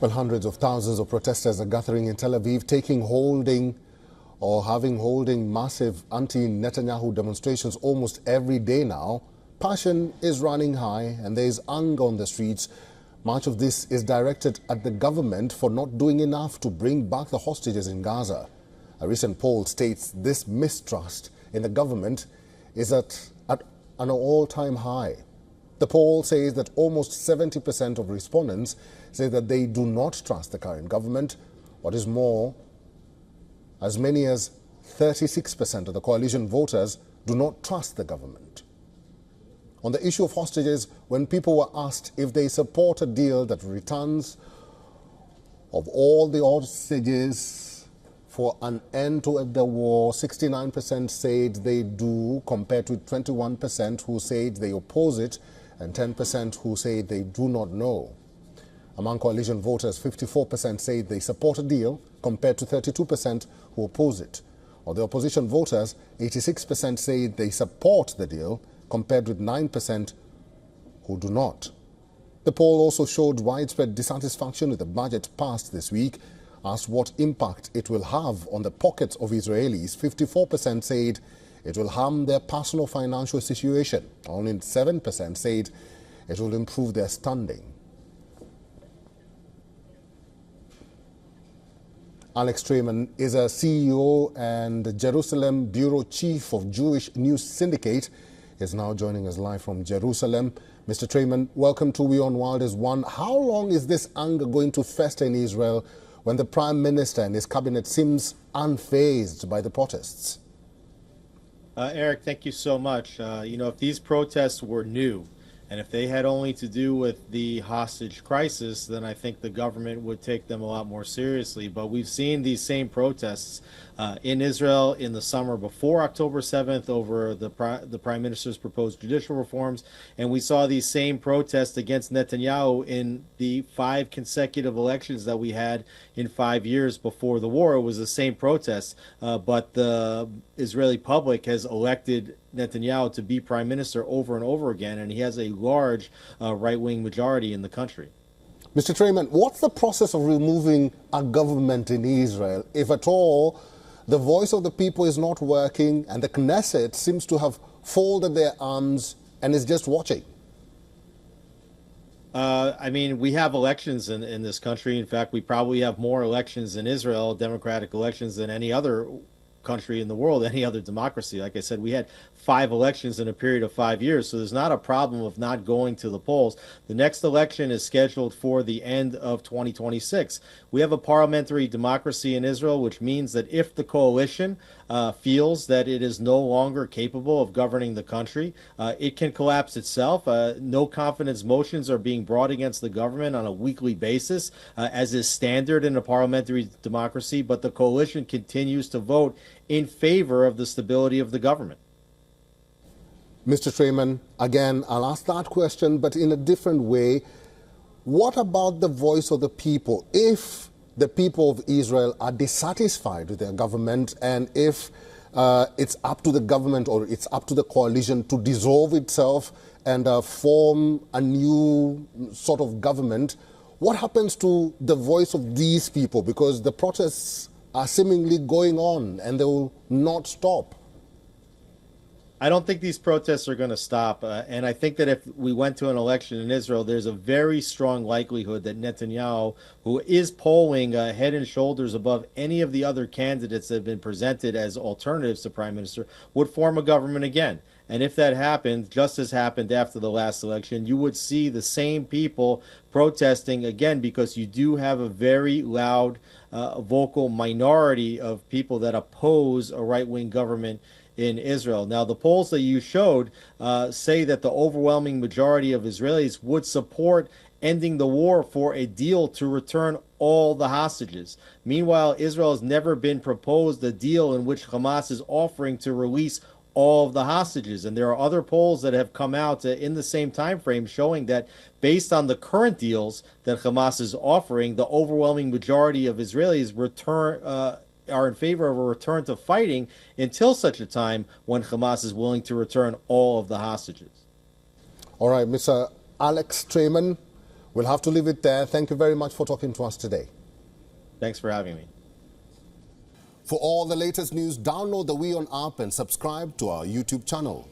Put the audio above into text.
Well, hundreds of thousands of protesters are gathering in Tel Aviv, holding massive anti-Netanyahu demonstrations almost every day now. Passion is running high and there is anger on the streets. Much of this is directed at the government for not doing enough to bring back the hostages in Gaza. A recent poll states this mistrust in the government is at an all-time high. The poll says that almost 70% of respondents say that they do not trust the current government. What is more, as many as 36% of the coalition voters do not trust the government. On the issue of hostages, when people were asked if they support a deal that returns of all the hostages for an end to the war, 69% said they do, compared to 21% who said they oppose it, and 10% who say they do not know. Among coalition voters, 54% say they support a deal, compared to 32% who oppose it. Of the opposition voters, 86% say they support the deal, compared with 9% who do not. The poll also showed widespread dissatisfaction with the budget passed this week. Asked what impact it will have on the pockets of Israelis, 54% said it will harm their personal financial situation. Only 7% said it will improve their standing. Alex Trayman is a CEO and Jerusalem Bureau Chief of Jewish News Syndicate. He is now joining us live from Jerusalem. Mr. Trayman, welcome to WION World is One. How long is this anger going to fester in Israel when the Prime Minister and his cabinet seems unfazed by the protests? Eric, thank you so much. If these protests were new and if they had only to do with the hostage crisis, then I think the government would take them a lot more seriously. But we've seen these same protests in Israel in the summer before October 7th over the Prime Minister's proposed judicial reforms. And we saw these same protests against Netanyahu in the 5 consecutive elections that we had in 5 years before the war. It was the same protests, but the Israeli public has elected Netanyahu to be prime minister over and over again, and he has a large right-wing majority in the country. Mr. Trayman, what's the process of removing a government in Israel? If at all, the voice of the people is not working and the Knesset seems to have folded their arms and is just watching. We have elections in this country. In fact, we probably have more elections in Israel, democratic elections, than any other country in the world, any other democracy. Like I said, we had 5 elections in a period of 5 years, so there's not a problem of not going to the polls. The next election is scheduled for the end of 2026. We have a parliamentary democracy in Israel, which means that if the coalition feels that it is no longer capable of governing the country, it can collapse itself. No confidence motions are being brought against the government on a weekly basis, as is standard in a parliamentary democracy, but the coalition continues to vote in favor of the stability of the government. Mr. Trayman, again, I'll ask that question, but in a different way. What about the voice of the people? If the people of Israel are dissatisfied with their government, and if it's up to the government or it's up to the coalition to dissolve itself and form a new sort of government, what happens to the voice of these people? Because the protests are seemingly going on and they will not stop. I don't think these protests are going to stop. And I think that if we went to an election in Israel, there's a very strong likelihood that Netanyahu, who is polling head and shoulders above any of the other candidates that have been presented as alternatives to Prime Minister, would form a government again. And if that happened, just as happened after the last election, you would see the same people protesting again, because you do have a very loud, vocal minority of people that oppose a right-wing government in Israel. Now, the polls that you showed say that the overwhelming majority of Israelis would support ending the war for a deal to return all the hostages. Meanwhile, Israel has never been proposed a deal in which Hamas is offering to release all of the hostages. And there are other polls that have come out in the same time frame showing that based on the current deals that Hamas is offering, the overwhelming majority of Israelis are in favor of a return to fighting until such a time when Hamas is willing to return all of the hostages. All right, Mr. Alex Trayman, We'll have to leave it there. Thank you very much for talking to us today. Thanks for having me. For all the latest news, download the WION app and subscribe to our YouTube channel.